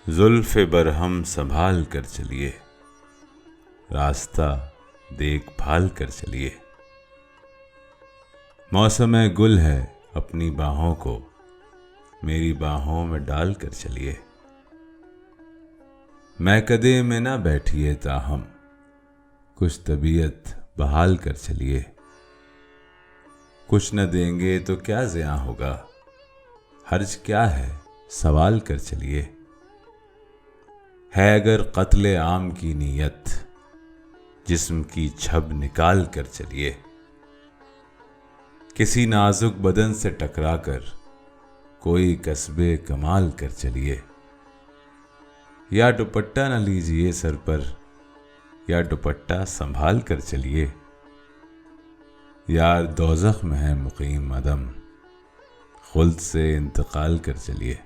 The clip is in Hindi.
जुल्फ़े बरहम संभाल कर चलिए, रास्ता देखभाल कर चलिए। मौसम गुल है अपनी बाहों को मेरी बाहों में डाल कर चलिए। मैं कदे में ना बैठिए ताहम कुछ तबीयत बहाल कर चलिए। कुछ न देंगे तो क्या ज़ियां होगा, हर्ज क्या है सवाल कर चलिए। है अगर कत्ले आम की नीयत जिस्म की छब निकाल कर चलिए। किसी नाजुक बदन से टकरा कर कोई कस्बे कमाल कर चलिए। या दुपट्टा न लीजिए सर पर या दुपट्टा संभाल कर चलिए। यार दोज़ख में है मुकीम अदम खुल्द से इंतकाल कर चलिए।